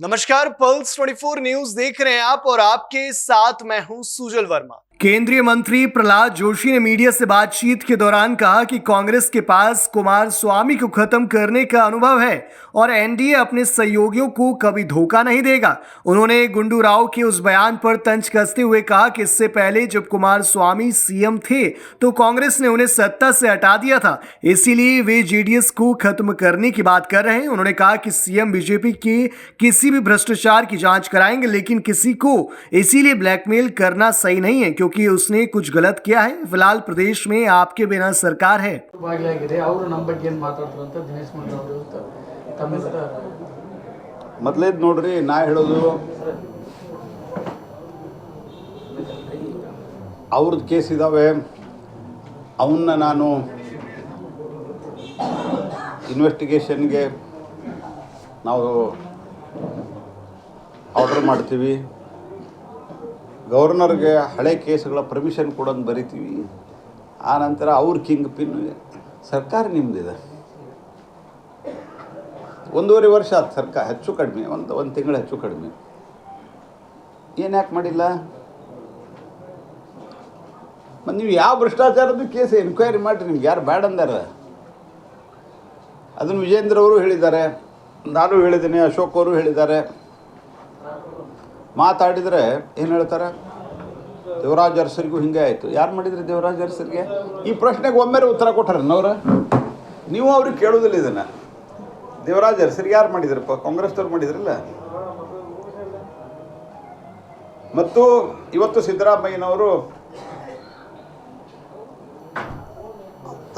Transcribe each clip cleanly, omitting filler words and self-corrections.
नमस्कार, pulse 24 news देख रहे हैं आप और आपके साथ मैं हूं सुजल वर्मा। केंद्रीय मंत्री प्रहलाद जोशी ने मीडिया से बातचीत के दौरान कहा कि कांग्रेस के पास कुमारस्वामी को खत्म करने का अनुभव है और एनडीए अपने सहयोगियों को कभी धोखा नहीं देगा। उन्होंने गुंडू राव के उस बयान पर तंज कसते हुए कहा कि इससे पहले जब कुमारस्वामी सीएम थे तो कांग्रेस ने उन्हें सत्ता से हटा दिया था, इसीलिए वे जेडीएस को खत्म करने की बात कर रहे हैं। उन्होंने कहा कि सीएम बीजेपी के किसी भी भ्रष्टाचार की जांच कराएंगे, लेकिन किसी को इसीलिए ब्लैकमेल करना सही नहीं है क्योंकि उसने कुछ गलत किया है। फिलहाल प्रदेश में आपके बिना सरकार है। ಮೊದಲೇದು ನೋಡ್ರಿ, ನಾ ಹೇಳೋದು ಅವ್ರದ್ದು ಕೇಸ್ ಇದ್ದಾವೆ. ಅವನ್ನ ನಾನು ಇನ್ವೆಸ್ಟಿಗೇಷನ್ಗೆ ನಾವು ಆರ್ಡರ್ ಮಾಡ್ತೀವಿ. ಗವರ್ನರ್ಗೆ ಹಳೆ ಕೇಸ್ಗಳ ಪರ್ಮಿಷನ್ ಕೊಡೋದು ಬರಿತೀವಿ. ಆ ನಂತರ ಅವ್ರ ಕಿಂಗ್ ಪಿನ್ ಸರ್ಕಾರ ನಿಮ್ಮದಿದೆ. 1.5 ವರ್ಷ ಆಯ್ತು ಸರ್ಕಾರ, ಹೆಚ್ಚು ಕಡಿಮೆ ಒಂದು ತಿಂಗಳು ಹೆಚ್ಚು ಕಡಿಮೆ. ಏನು ಯಾಕೆ ಮಾಡಿಲ್ಲ? ಮತ್ತು ನೀವು ಯಾವ ಭ್ರಷ್ಟಾಚಾರದ ಕೇಸ್ ಎನ್ಕ್ವೈರಿ ಮಾಡಿರಿ, ನಿಮ್ಗೆ ಯಾರು ಬ್ಯಾಡ್ ಅಂದಾರ? ಅದನ್ನು ವಿಜೇಂದ್ರ ಅವರು ಹೇಳಿದ್ದಾರೆ, ನಾನು ಹೇಳಿದ್ದೀನಿ, ಅಶೋಕ್ ಅವರು ಹೇಳಿದ್ದಾರೆ. ಮಾತಾಡಿದರೆ ಏನು ಹೇಳ್ತಾರೆ? ದೇವರಾಜ್ ಅರಸರಿಗೂ ಹಿಂಗೆ ಆಯಿತು. ಯಾರು ಮಾಡಿದ್ರಿ ದೇವರಾಜ್ ಅರಸರಿಗೆ? ಈ ಪ್ರಶ್ನೆಗೆ ಒಮ್ಮೆರೆ ಉತ್ತರ ಕೊಟ್ಟಾರೆ ನವ್ರ. ನೀವು ಅವ್ರಿಗೆ ಕೇಳೋದಿಲ್ಲ ಇದನ್ನು. ದೇವರಾಜ್ ಅರಸರಿಗೆ ಯಾರು ಮಾಡಿದ್ರಪ್ಪ? ಕಾಂಗ್ರೆಸ್ದವ್ರು ಮಾಡಿದ್ರಲ್ಲ. ಮತ್ತು ಇವತ್ತು ಸಿದ್ದರಾಮಯ್ಯನವರು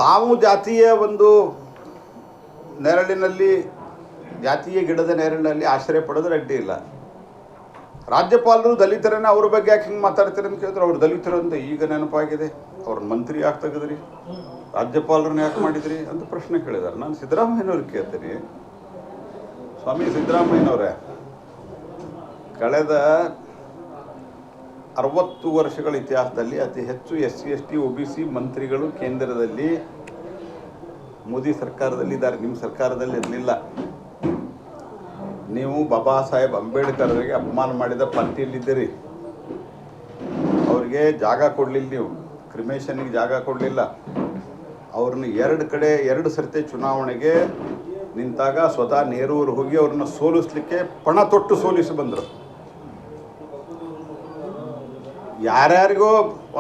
ತಾವು ಜಾತಿಯ ಒಂದು ನೆರಳಿನಲ್ಲಿ, ಜಾತಿಯ ಗಿಡದ ನೆರಳಿನಲ್ಲಿ ಆಶ್ರಯ ಪಡೋದು ಅಡ್ಡಿ ಇಲ್ಲ. ರಾಜ್ಯಪಾಲರು ದಲಿತರನ್ನ ಅವ್ರ ಬಗ್ಗೆ ಯಾಕೆ ಹಿಂಗೆ ಮಾತಾಡ್ತಾರೆ ಅಂತ ಕೇಳಿದ್ರೆ, ಅವ್ರು ದಲಿತರು ಅಂತ ಈಗ ನೆನಪಾಗಿದೆ. ಅವ್ರನ್ನ ಮಂತ್ರಿ ಯಾಕೆ ತೆಗೆದ್ರಿ, ರಾಜ್ಯಪಾಲರನ್ನ ಯಾಕೆ ಮಾಡಿದ್ರಿ ಅಂತ ಪ್ರಶ್ನೆ ಕೇಳಿದಾರೆ. ನಾನು ಸಿದ್ದರಾಮಯ್ಯನವ್ರಿಗೆ ಕೇಳ್ತೀನಿ, ಸ್ವಾಮಿ ಸಿದ್ದರಾಮಯ್ಯನವರೇ, ಕಳೆದ 60 ವರ್ಷಗಳ ಇತಿಹಾಸದಲ್ಲಿ ಅತಿ ಹೆಚ್ಚು SC ST OBC ಮಂತ್ರಿಗಳು ಕೇಂದ್ರದಲ್ಲಿ ಮೋದಿ ಸರ್ಕಾರದಲ್ಲಿ ಇದ್ದಾರೆ, ನಿಮ್ಮ ಸರ್ಕಾರದಲ್ಲಿ ಇರಲಿಲ್ಲ. ನೀವು ಬಾಬಾ ಸಾಹೇಬ್ ಅಂಬೇಡ್ಕರ್ ಅವರಿಗೆ ಅಪಮಾನ ಮಾಡಿದ ಪಾರ್ಟಿಯಲ್ಲಿದ್ದೀರಿ. ಅವ್ರಿಗೆ ಜಾಗ ಕೊಡಲಿಲ್ಲ, ನೀವು ಕ್ರಿಮೇಷನ್ಗೆ ಜಾಗ ಕೊಡಲಿಲ್ಲ. ಅವ್ರನ್ನ 2 ಸರ್ತಿ ಚುನಾವಣೆಗೆ ನಿಂತಾಗ ಸ್ವತಃ ನೆಹರೂರು ಹೋಗಿ ಅವ್ರನ್ನ ಸೋಲಿಸ್ಲಿಕ್ಕೆ ಪಣ ತೊಟ್ಟು ಸೋಲಿಸಿ ಬಂದರು. ಯಾರ್ಯಾರಿಗೋ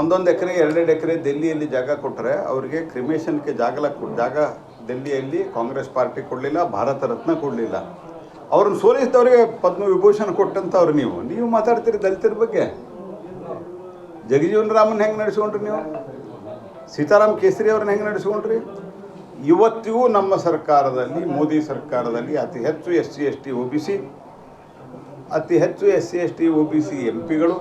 1 ಎಕರೆ 2 ಎಕರೆ ದೆಲ್ಲಿಯಲ್ಲಿ ಜಾಗ ಕೊಟ್ಟರೆ ಅವ್ರಿಗೆ ಕ್ರಿಮೇಷನ್ಗೆ ಜಾಗ ದೆಲ್ಲಿಯಲ್ಲಿ ಕಾಂಗ್ರೆಸ್ ಪಾರ್ಟಿ ಕೊಡಲಿಲ್ಲ, ಭಾರತ ರತ್ನ ಕೊಡಲಿಲ್ಲ. ಅವ್ರನ್ನ ಸೋಲಿಸಿದವ್ರಿಗೆ ಪದ್ಮವಿಭೂಷಣ ಕೊಟ್ಟಂಥವ್ರು. ನೀವು ಮಾತಾಡ್ತೀರಿ ದಲಿತರ ಬಗ್ಗೆ. ಜಗಜೀವನ್ ರಾಮನ್ ಹೆಂಗೆ ನಡೆಸ್ಕೊಂಡ್ರಿ ನೀವು? ಸೀತಾರಾಮ್ ಕೇಸರಿ ಅವ್ರನ್ನ ಹೆಂಗೆ ನಡೆಸ್ಕೊಂಡ್ರಿ? ಇವತ್ತಿಗೂ ನಮ್ಮ ಸರ್ಕಾರದಲ್ಲಿ, ಮೋದಿ ಸರ್ಕಾರದಲ್ಲಿ ಅತಿ ಹೆಚ್ಚು SC ST OBC, ಅತಿ ಹೆಚ್ಚು SC ST OBC MPಗಳು,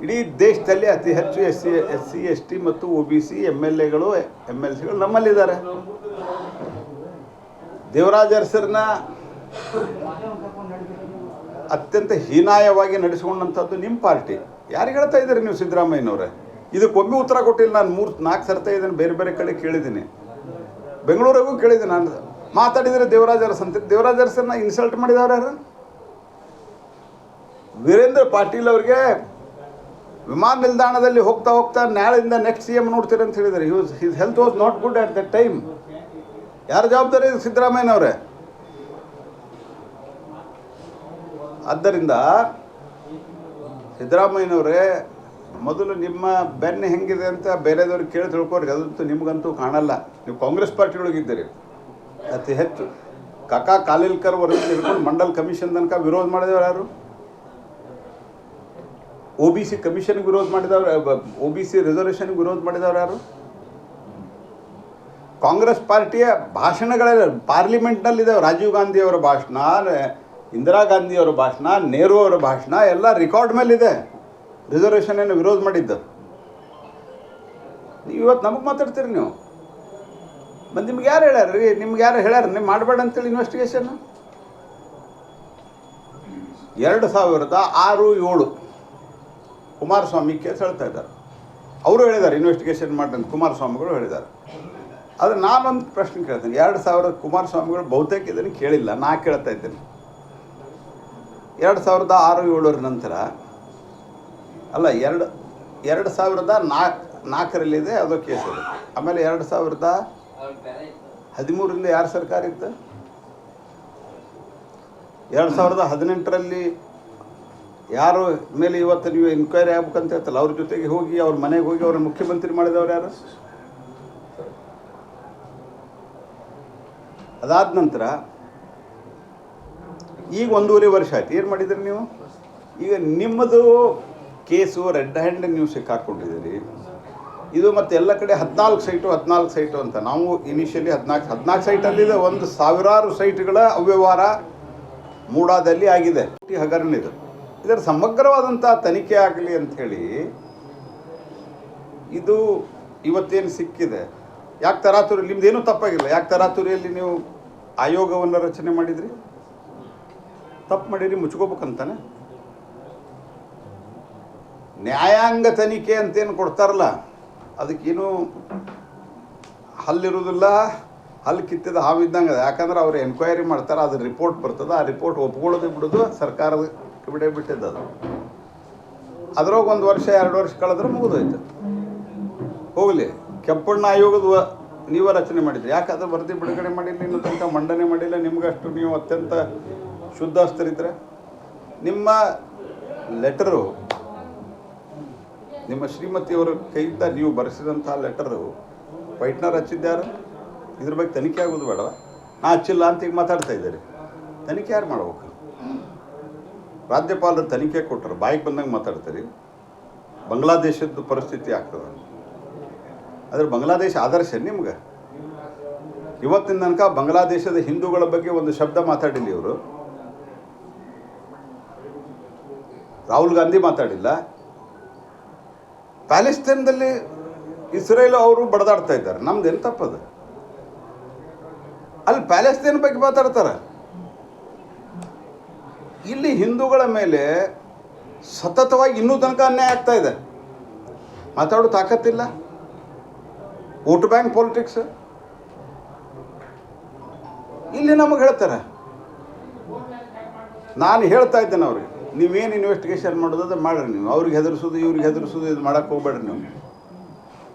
ಇಡೀ ದೇಶದಲ್ಲಿ ಅತಿ ಹೆಚ್ಚು SC ST ಮತ್ತು OBC MLAಗಳು MLCಗಳು ನಮ್ಮಲ್ಲಿದ್ದಾರೆ. ದೇವರಾಜ್ ಅರಸರನ್ನ ಅತ್ಯಂತ ಹೀನಾಯವಾಗಿ ನಡೆಸಿಕೊಂಡಂಥದ್ದು ನಿಮ್ಮ ಪಾರ್ಟಿ. ಯಾರಿಗೆ ಹೇಳ್ತಾ ಇದ್ದೀರಿ ನೀವು ಸಿದ್ದರಾಮಯ್ಯನವರೇ? ಇದಕ್ಕೊಮ್ಮೆ ಉತ್ತರ ಕೊಟ್ಟಿಲ್ಲ. ನಾನು 3-4 ಸರ್ತಿ ಇದನ್ನು ಬೇರೆ ಬೇರೆ ಕಡೆ ಕೇಳಿದ್ದೀನಿ, ಬೆಂಗಳೂರಿಗೂ ಕೇಳಿದ್ದೀನಿ. ನಾನು ಮಾತಾಡಿದರೆ ದೇವರಾಜ್ ಅರಸ್ ಅಂತ. ದೇವರಾಜ್ ಅರಸನ್ನ ಇನ್ಸಲ್ಟ್ ಮಾಡಿದವ್ರು ಯಾರು? ವೀರೇಂದ್ರ ಪಾಟೀಲ್ ಅವ್ರಿಗೆ ವಿಮಾನ ನಿಲ್ದಾಣದಲ್ಲಿ ಹೋಗ್ತಾ ನಾಳೆಯಿಂದ ನೆಕ್ಸ್ಟ್ CM ನೋಡ್ತೀರಿ ಅಂತ ಹೇಳಿದ್ದಾರೆ. His health was not good at that time. ಯಾರು ಜವಾಬ್ದಾರಿ? ಸಿದ್ದರಾಮಯ್ಯನವರೇ. ಆದ್ದರಿಂದ ಸಿದ್ದರಾಮಯ್ಯನವರೇ, ಮೊದಲು ನಿಮ್ಮ ಬೆನ್ನು ಹೆಂಗಿದೆ ಅಂತ ಬೇರೆದವ್ರಿಗೆ ಕೇಳಿ ತಿಳ್ಕೊರಿ. ಅದಂತೂ ನಿಮಗಂತೂ ಕಾಣಲ್ಲ. ನೀವು ಕಾಂಗ್ರೆಸ್ ಪಾರ್ಟಿಯೊಳಗಿದ್ದೀರಿ ಅತಿ ಹೆಚ್ಚು. ಕಾಕಾ ಕಾಲೇಲ್ಕರ್ ವರೆಗೂ ಹಿಡ್ಕೊಂಡು ಮಂಡಲ್ ಕಮಿಷನ್ ತನಕ ವಿರೋಧ ಮಾಡಿದವರು ಯಾರು? OBC ಕಮಿಷನ್ಗೆ ವಿರೋಧ ಮಾಡಿದವರು, OBC ರಿಸರ್ವೇಷನ್ಗೆ ವಿರೋಧ ಮಾಡಿದವರು ಯಾರು? ಕಾಂಗ್ರೆಸ್ ಪಾರ್ಟಿಯ ಭಾಷಣಗಳೆಲ್ಲ ಪಾರ್ಲಿಮೆಂಟ್ನಲ್ಲಿದ್ದಾವೆ. ರಾಜೀವ್ ಗಾಂಧಿ ಅವರ ಭಾಷಣ, ಇಂದಿರಾ ಗಾಂಧಿ ಅವರ ಭಾಷಣ, ನೆಹರು ಅವರ ಭಾಷಣ ಎಲ್ಲ ರೆಕಾರ್ಡ್ ಮೇಲಿದೆ. ರಿಸರ್ವೇಷನ್ ಏನು ವಿರೋಧ ಮಾಡಿದ್ದು. ನೀವು ಇವತ್ತು ನಮಗೆ ಮಾತಾಡ್ತೀರಿ ನೀವು. ಮತ್ತು ನಿಮ್ಗೆ ಯಾರು ಹೇಳ್ಯಾರ? ನಿಮ್ಗೆ ಯಾರು ಹೇಳ್ಯಾರ ನೀವು ಮಾಡಬೇಡ ಅಂತೇಳಿ ಇನ್ವೆಸ್ಟಿಗೇಷನ್? 2006-7 ಕುಮಾರಸ್ವಾಮಿ ಕೇಸ್ ಹೇಳ್ತಾ ಇದ್ದಾರೆ. ಅವರು ಹೇಳಿದ್ದಾರೆ ಇನ್ವೆಸ್ಟಿಗೇಷನ್ ಮಾಡಿ ಅಂತ, ಕುಮಾರಸ್ವಾಮಿಗಳು ಹೇಳಿದ್ದಾರೆ. ಆದರೆ ನಾನೊಂದು ಪ್ರಶ್ನೆ ಕೇಳ್ತೇನೆ. 2000 ಕುಮಾರಸ್ವಾಮಿಗಳು ಬಹುತೇಕ ಇದನ್ನು ಕೇಳಿಲ್ಲ, ನಾ ಕೇಳ್ತಾ ಇದ್ದೇನೆ. 2006-7 ನಂತರ ಅಲ್ಲ 2004ರಲ್ಲಿದೆ ಅದು ಕೇಸ್ ಇದೆ. ಆಮೇಲೆ 2013ರಿಂದ ಯಾರು ಸರ್ಕಾರ ಇತ್ತು? 2018ರಲ್ಲಿ ಯಾರು ಮೇಲೆ ಇವತ್ತು ನೀವು ಎನ್ಕ್ವೈರಿ ಆಗ್ಬೇಕಂತ ಹೇಳ್ತಲ್ಲ, ಅವ್ರ ಜೊತೆಗೆ ಹೋಗಿ ಅವ್ರ ಮನೆಗೆ ಹೋಗಿ ಅವ್ರನ್ನ ಮುಖ್ಯಮಂತ್ರಿ ಮಾಡಿದವ್ರು ಯಾರು? ಅದಾದ ನಂತರ ಈಗ 1.5 ವರ್ಷ ಆಯ್ತು. ಏನು ಮಾಡಿದ್ರಿ ನೀವು? ಈಗ ನಿಮ್ಮದು ಕೇಸು ರೆಡ್ ಹ್ಯಾಂಡ್ ನೀವು ಸಿಕ್ಕಾಕೊಂಡಿದ್ದೀರಿ. ಇದು ಮತ್ತು ಎಲ್ಲ ಕಡೆ 14 ಸೈಟು ಅಂತ. ನಾವು ಇನಿಷಿಯಲಿ 14 ಸೈಟಲ್ಲಿದೆ. ಒಂದು ಸಾವಿರಾರು ಸೈಟ್ಗಳ ಅವ್ಯವಹಾರ ಮೂಡಾದಲ್ಲಿ ಆಗಿದೆ. ಹಗರಣ ಇದರ ಸಮಗ್ರವಾದಂಥ ತನಿಖೆ ಆಗಲಿ ಅಂಥೇಳಿ ಇದು ಇವತ್ತೇನು ಸಿಕ್ಕಿದೆ. ಯಾಕೆ ತರಾತುರಿ? ನಿಮ್ದೇನೂ ತಪ್ಪಾಗಿಲ್ಲ. ಯಾಕೆ ತರಾತುರಿಯಲ್ಲಿ ನೀವು ಆಯೋಗವನ್ನು ರಚನೆ ಮಾಡಿದ್ರಿ? ತಪ್ಪು ಮಾಡಿರಿ, ಮುಚ್ಕೋಬೇಕಂತಾನೆ. ನ್ಯಾಯಾಂಗ ತನಿಖೆ ಅಂತೇನು ಕೊಡ್ತಾರಲ್ಲ, ಅದಕ್ಕೇನು ಹಲ್ಲಿರೋದಿಲ್ಲ, ಹಲ್ಲು ಕಿತ್ತಿದ ಹಾವಿದ್ದಂಗೆ ಅದು. ಯಾಕಂದ್ರೆ ಅವ್ರು ಎನ್ಕ್ವೈರಿ ಮಾಡ್ತಾರೆ, ಅದ್ರ ರಿಪೋರ್ಟ್ ಬರ್ತದೆ. ಆ ರಿಪೋರ್ಟ್ ಒಪ್ಕೊಳ್ಳೋದು ಬಿಡೋದು ಸರ್ಕಾರದ ಬಿಟ್ಟಿದ್ದು. ಅದು ಅದ್ರಾಗ 1 ವರ್ಷ 2 ವರ್ಷ ಕಳೆದ್ರೆ ಮುಗಿದೋಯ್ತು. ಹೋಗಲಿ, ಕೆಂಪಣ್ಣ ಆಯೋಗದ ನೀವೇ ರಚನೆ ಮಾಡಿದ್ರಿ. ಯಾಕಾದ್ರೆ ವರದಿ ಬಿಡುಗಡೆ ಮಾಡಿಲ್ಲ, ಇನ್ನೂ ತನಕ ಮಂಡನೆ ಮಾಡಿಲ್ಲ. ನಿಮ್ಗಷ್ಟು ನೀವು ಅತ್ಯಂತ ಶುದ್ಧಾಸ್ತರಿದ್ರೆ ನಿಮ್ಮ ಲೆಟರು, ನಿಮ್ಮ ಶ್ರೀಮತಿಯವರ ಕೈಯಿಂದ ನೀವು ಬರೆಸಿದಂಥ ಲೆಟರು ವೈಟ್ನರ್ ಹಚ್ಚಿದ್ದಾರು. ಇದ್ರ ಬಗ್ಗೆ ತನಿಖೆ ಆಗೋದು ಬೇಡ? ನಾ ಹಚ್ಚಿಲ್ಲ ಅಂತ ಈಗ ಮಾತಾಡ್ತಾ ಇದ್ದಾರೆ. ತನಿಖೆ ಯಾರು ಮಾಡ್ಬೇಕು? ರಾಜ್ಯಪಾಲರು ತನಿಖೆ ಕೊಟ್ಟರು, ಬಾಯಿಗೆ ಬಂದಂಗೆ ಮಾತಾಡ್ತಾರೆ. ಬಾಂಗ್ಲಾದೇಶದ ಪರಿಸ್ಥಿತಿ ಆಗ್ತದೆ. ಆದರೆ ಬಾಂಗ್ಲಾದೇಶ ಆದರ್ಶ ನಿಮ್ಗೆ? ಇವತ್ತಿನ ತನಕ ಬಾಂಗ್ಲಾದೇಶದ ಹಿಂದೂಗಳ ಬಗ್ಗೆ ಒಂದು ಶಬ್ದ ಮಾತಾಡಿಲ್ಲ ಇವರು. ರಾಹುಲ್ ಗಾಂಧಿ ಮಾತಾಡಿಲ್ಲ. ಪ್ಯಾಲೆಸ್ತೈನ್ದಲ್ಲಿ ಇಸ್ರೇಲ್ ಅವರು ಬಡದಾಡ್ತಾ ಇದ್ದಾರೆ. ನಮ್ದು ಏನು ತಪ್ಪದು? ಅಲ್ಲಿ ಪ್ಯಾಲೆಸ್ತೈನ್ ಬಗ್ಗೆ ಮಾತಾಡ್ತಾರೆ. ಇಲ್ಲಿ ಹಿಂದೂಗಳ ಮೇಲೆ ಸತತವಾಗಿ ಇನ್ನೂ ತನಕ ಅನ್ಯಾಯ ಆಗ್ತಾ ಇದೆ. ಮಾತಾಡೋ ತಾಕತ್ತಿಲ್ಲ. ವೋಟ್ ಬ್ಯಾಂಕ್ ಪಾಲಿಟಿಕ್ಸ್ ಇಲ್ಲಿ ನಮಗೆ ಹೇಳ್ತಾರೆ. ನಾನು ಹೇಳ್ತಾ ಇದ್ದೇನೆ ಅವ್ರಿಗೆ, ನೀವೇನು ಇನ್ವೆಸ್ಟಿಗೇಷನ್ ಮಾಡೋದು ಮಾಡ್ರಿ. ನೀವು ಅವ್ರಿಗೆ ಹೆದರಿಸೋದು ಇವ್ರಿಗೆ ಹೆದರಿಸೋದು ಇದು ಮಾಡೋಕ್ಕೆ ಹೋಗ್ಬೇಡ್ರಿ. ನೀವು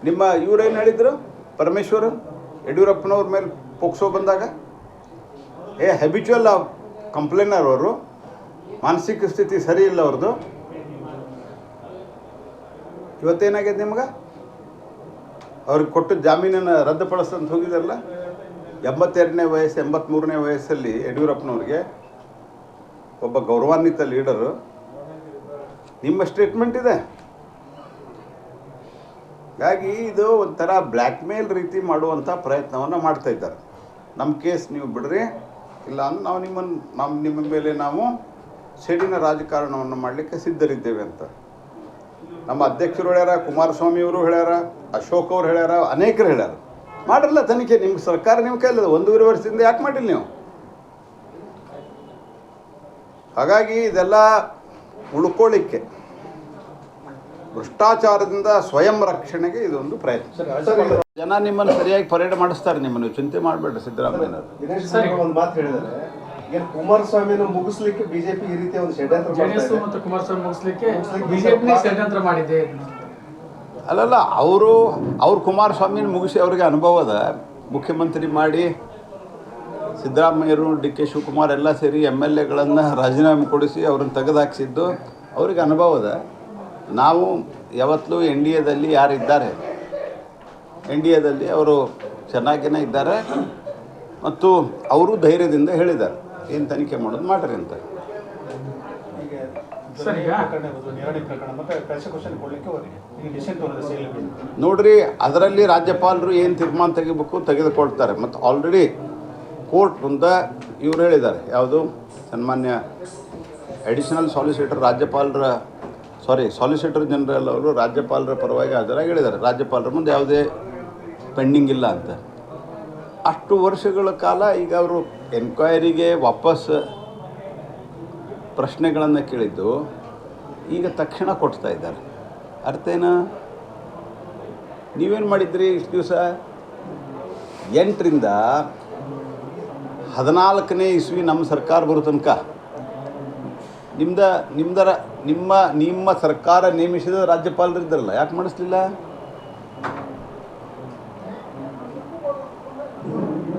ನಿಮ್ಮ ಇವ್ರೇನು ಹೇಳಿದರು, ಪರಮೇಶ್ವರ್ ಯಡಿಯೂರಪ್ಪನವ್ರ ಮೇಲೆ ಪೋಕ್ಸೋ ಬಂದಾಗ, ಹ್ಯಾಬಿಚುವಲ್ ಕಂಪ್ಲೇನರ್ ಅವರು, ಮಾನಸಿಕ ಸ್ಥಿತಿ ಸರಿ ಇಲ್ಲ ಅವ್ರದ್ದು. ಇವತ್ತೇನಾಗಿದೆ ನಿಮ್ಗೆ? ಅವ್ರಿಗೆ ಕೊಟ್ಟು ಜಾಮೀನನ್ನು ರದ್ದುಪಡಿಸ್ತಂತ ಹೋಗಿದಾರಲ್ಲ. 82ನೇ ವಯಸ್ಸು 83ನೇ ವಯಸ್ಸಲ್ಲಿ ಯಡಿಯೂರಪ್ಪನವ್ರಿಗೆ ಒಬ್ಬ ಗೌರವಾನ್ವಿತ ಲೀಡರು. ನಿಮ್ಮ ಸ್ಟೇಟ್ಮೆಂಟ್ ಇದೆ. ಹಾಗಾಗಿ ಇದು ಒಂಥರ ಬ್ಲ್ಯಾಕ್ ಮೇಲ್ ರೀತಿ ಮಾಡುವಂಥ ಪ್ರಯತ್ನವನ್ನು ಮಾಡ್ತಾ ಇದ್ದಾರೆ. ನಮ್ಮ ಕೇಸ್ ನೀವು ಬಿಡ್ರಿ, ಇಲ್ಲ ಅಂದ್ರೆ ನಾವು ನಿಮ್ಮ ಮೇಲೆ ನಾವು ಸೇಡಿನ ರಾಜಕಾರಣವನ್ನು ಮಾಡಲಿಕ್ಕೆ ಸಿದ್ಧರಿದ್ದೇವೆ ಅಂತ ನಮ್ಮ ಅಧ್ಯಕ್ಷರು ಹೇಳ್ಯಾರ, ಕುಮಾರಸ್ವಾಮಿಯವರು ಹೇಳ್ಯಾರ, ಅಶೋಕ್ ಅವ್ರು ಹೇಳ್ಯಾರ, ಅನೇಕರು ಹೇಳ್ಯಾರ. ಮಾಡಿರಲ್ಲ ತನಿಖೆ. ನಿಮ್ಗೆ ಸರ್ಕಾರ ನಿಮ್ಮ ಕೈಲಿದೆ. 1.5 ವರ್ಷದಿಂದ ಯಾಕೆ ಮಾಡಿಲ್ಲ ನೀವು? ಹಾಗಾಗಿ ಇದೆಲ್ಲ ಉಳ್ಕೊಳ್ಳಿಕ್ಕೆ, ಭ್ರಷ್ಟಾಚಾರದಿಂದ ಸ್ವಯಂ ರಕ್ಷಣೆಗೆ ಇದೊಂದು ಪ್ರಯತ್ನ. ಜನ ನಿಮ್ಮನ್ನು ಸರಿಯಾಗಿ ಪರೇಡ್ ಮಾಡಿಸ್ತಾರೆ. ನಿಮ್ಮನ್ನು ಚಿಂತೆ ಮಾಡಬೇಡ್ರಿ ಸಿದ್ದರಾಮಯ್ಯನವರು. ಒಂದು ಮಾತು ಹೇಳಿದರೆ, ಏನು ಕುಮಾರಸ್ವಾಮಿನ ಮುಗಿಸ್ಲಿಕ್ಕೆ ಬಿಜೆಪಿ ಈ ರೀತಿಯ ಒಂದು ಷಡ್ಯಂತ್ರ ಮತ್ತು ಕುಮಾರಸ್ವಾಮಿ ಮುಗಿಸ್ಲಿಕ್ಕೆ ಬಿಜೆಪಿ ಷಡ್ಯಂತ್ರ ಮಾಡಿದೆ. ಅಲ್ಲಲ್ಲ, ಅವ್ರು ಕುಮಾರಸ್ವಾಮಿನ ಮುಗಿಸಿ ಅವ್ರಿಗೆ ಅನುಭವ ಅದ. ಮುಖ್ಯಮಂತ್ರಿ ಮಾಡಿ ಸಿದ್ದರಾಮಯ್ಯರು, ಡಿ ಕೆ ಶಿವಕುಮಾರ್ ಎಲ್ಲ ಸೇರಿ MLAಗಳನ್ನು ರಾಜೀನಾಮೆ ಕೊಡಿಸಿ ಅವ್ರನ್ನ ತೆಗೆದುಹಾಕಿಸಿದ್ದು ಅವ್ರಿಗೆ ಅನುಭವ ಅದ. ನಾವು ಯಾವತ್ತೂ NDAದಲ್ಲಿ ಯಾರಿದ್ದಾರೆ, NDAದಲ್ಲಿ ಅವರು ಚೆನ್ನಾಗೇ ಇದ್ದಾರೆ ಮತ್ತು ಅವರು ಧೈರ್ಯದಿಂದ ಹೇಳಿದ್ದಾರೆ ಏನು ತನಿಖೆ ಮಾಡೋದು ಮಾಡ್ರಿ ಅಂತ. ನೋಡ್ರಿ, ಅದರಲ್ಲಿ ರಾಜ್ಯಪಾಲರು ಏನು ತೀರ್ಮಾನ ತೆಗೆದುಕೊಳ್ತಾರೆ. ಮತ್ತು ಆಲ್ರೆಡಿ ಕೋರ್ಟ್ ಮುಂದೆ ಇವ್ರು ಹೇಳಿದ್ದಾರೆ, ಯಾವುದು ಸನ್ಮಾನ್ಯ ಅಡಿಷನಲ್ ಸಾಲಿಸಿಟರ್ ಜನರಲ್ ಅವರು ರಾಜ್ಯಪಾಲರ ಪರವಾಗಿ ಹಾಜರಾಗಿ ಹೇಳಿದ್ದಾರೆ, ರಾಜ್ಯಪಾಲರ ಮುಂದೆ ಯಾವುದೇ ಪೆಂಡಿಂಗ್ ಇಲ್ಲ ಅಂತ. ಅಷ್ಟು ವರ್ಷಗಳ ಕಾಲ ಈಗ ಅವರು ಎನ್ಕ್ವೈರಿಗೆ ವಾಪಸ್ ಪ್ರಶ್ನೆಗಳನ್ನು ಕೇಳಿದ್ದು ಈಗ ತಕ್ಷಣ ಕೊಡ್ತಾ ಇದ್ದಾರೆ. ಅರ್ಥ ಏನು? ನೀವೇನು ಮಾಡಿದ್ರಿ ಇಷ್ಟು ದಿವಸ? 8ರಿಂದ 14ನೇ ಇಸ್ವಿ ನಮ್ಮ ಸರ್ಕಾರ ಬರೋ ತನಕ ನಿಮ್ಮ ಸರ್ಕಾರ ನೇಮಿಸಿದ ರಾಜ್ಯಪಾಲರಿದ್ದಾರಲ್ಲ, ಯಾಕೆ ಮಾಡಿಸ್ಲಿಲ್ಲ?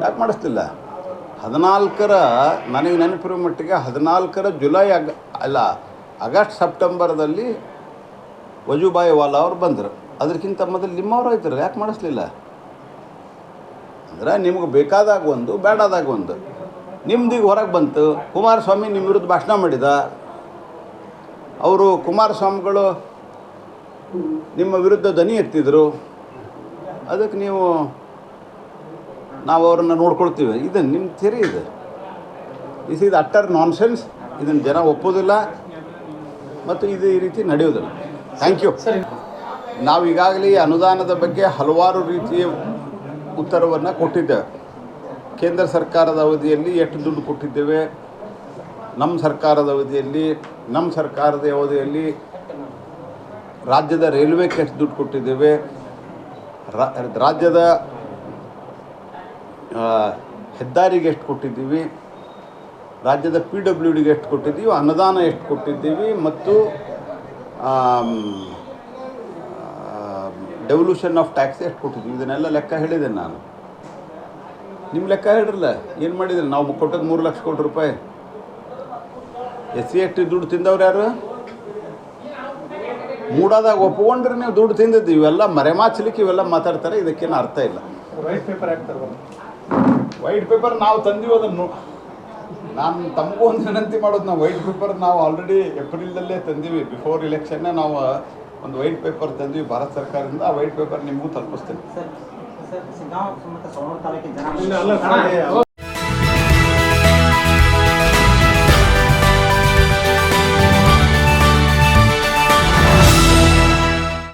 ಯಾಕೆ ಮಾಡಿಸ್ಲಿಲ್ಲ? 14ರ ನನಗೆ ನೆನಪಿರೋ ಮಟ್ಟಿಗೆ 14ರ ಜುಲೈ ಆಗಸ್ಟ್ ಸೆಪ್ಟೆಂಬರ್ದಲ್ಲಿ ವಜೂಭಾಯಿ ವಾಲಾ ಅವ್ರು ಬಂದರು. ಅದಕ್ಕಿಂತ ಮೊದಲು ನಿಮ್ಮವರು ಆಯ್ತಾರಲ್ಲ, ಯಾಕೆ ಮಾಡಿಸ್ಲಿಲ್ಲ? ಅಂದ್ರೆ ನಿಮ್ಗೆ ಬೇಕಾದಾಗ ಒಂದು, ಬೇಡಾದಾಗ ಒಂದು. ನಿಮ್ದೀಗ ಹೊರಗೆ ಬಂತು, ಕುಮಾರಸ್ವಾಮಿ ನಿಮ್ಮ ವಿರುದ್ಧ ಭಾಷಣ ಮಾಡಿದ. ಅವರು ಕುಮಾರಸ್ವಾಮಿಗಳು ನಿಮ್ಮ ವಿರುದ್ಧ ಧ್ವನಿ ಎತ್ತಿದ್ರು. ಅದಕ್ಕೆ ನಾವು ಅವ್ರನ್ನ ನೋಡ್ಕೊಳ್ತೀವಿ. ಇದು ನಿಮ್ಮ ಥಿಯರಿ ಇದೆ. This is utter nonsense. ಇದನ್ನು ಜನ ಒಪ್ಪೋದಿಲ್ಲ ಮತ್ತು ಇದು ಈ ರೀತಿ ನಡೆಯೋದಿಲ್ಲ. Thank you. ನಾವು ಈಗಾಗಲೇ ಅನುದಾನದ ಬಗ್ಗೆ ಹಲವಾರು ರೀತಿಯ ಉತ್ತರವನ್ನು ಕೊಟ್ಟಿದ್ದೇವೆ. ಕೇಂದ್ರ ಸರ್ಕಾರದ ಅವಧಿಯಲ್ಲಿ ಎಷ್ಟು ದುಡ್ಡು ಕೊಟ್ಟಿದ್ದೇವೆ, ನಮ್ಮ ಸರ್ಕಾರದ ಅವಧಿಯಲ್ಲಿ ರಾಜ್ಯದ ರೈಲ್ವೆಗೆ ಎಷ್ಟು ದುಡ್ಡು ಕೊಟ್ಟಿದ್ದೇವೆ, ರಾಜ್ಯದ ಹೆದ್ದಾರಿಗೆ ಎಷ್ಟು ಕೊಟ್ಟಿದ್ದೀವಿ, ರಾಜ್ಯದ PWDಗೆ ಎಷ್ಟು ಕೊಟ್ಟಿದ್ದೀವಿ, ಅನುದಾನ ಎಷ್ಟು ಕೊಟ್ಟಿದ್ದೀವಿ ಮತ್ತು ಡೆವಲ್ಯೂಷನ್ ಆಫ್ ಟ್ಯಾಕ್ಸ್ ಎಷ್ಟು ಕೊಟ್ಟಿದ್ದೀವಿ, ಇದನ್ನೆಲ್ಲ ಲೆಕ್ಕ ಹೇಳಿದ್ದೇನೆ ನಾನು. ನಿಮ್ಮ ಲೆಕ್ಕ ಹೇಳಿರಲ್ಲ, ಏನು ಮಾಡಿದ್ರಿ? ನಾವು ಕೊಟ್ಟದ್ದು 3 ಲಕ್ಷ ಕೋಟಿ ರೂಪಾಯಿ. SC ದುಡ್ಡು ತಿಂದವ್ರು ಯಾರು? ಮೂಡಾದಾಗ ಒಪ್ಕೊಂಡ್ರೆ ನೀವು ದುಡ್ಡು ತಿಂದಿದ್ದು. ಇವೆಲ್ಲ ಮರೆಮಾಚಲಿಕ್ಕೆ ಇವೆಲ್ಲ ಮಾತಾಡ್ತಾರೆ, ಇದಕ್ಕೇನು ಅರ್ಥ ಇಲ್ಲ. ವೈಟ್ ಪೇಪರ್ ನಾವು ತಂದೀವಿ. ಅದನ್ನು ನಾನು ತಮಗೂ ಒಂದು ವಿನಂತಿ ಮಾಡೋದು, ನಾವು ವೈಟ್ ಪೇಪರ್ ನಾವು ಆಲ್ರೆಡಿ ಏಪ್ರಿಲಲ್ಲೇ ತಂದೀವಿ. ಬಿಫೋರ್ ಇಲೆಕ್ಷನ್ನೇ ನಾವು ಒಂದು ವೈಟ್ ಪೇಪರ್ ತಂದ್ವಿ ಭಾರತ ಸರ್ಕಾರದಿಂದ. ಆ ವೈಟ್ ಪೇಪರ್ ನಿಮಗೂ ತಲುಪಿಸ್ತೇನೆ.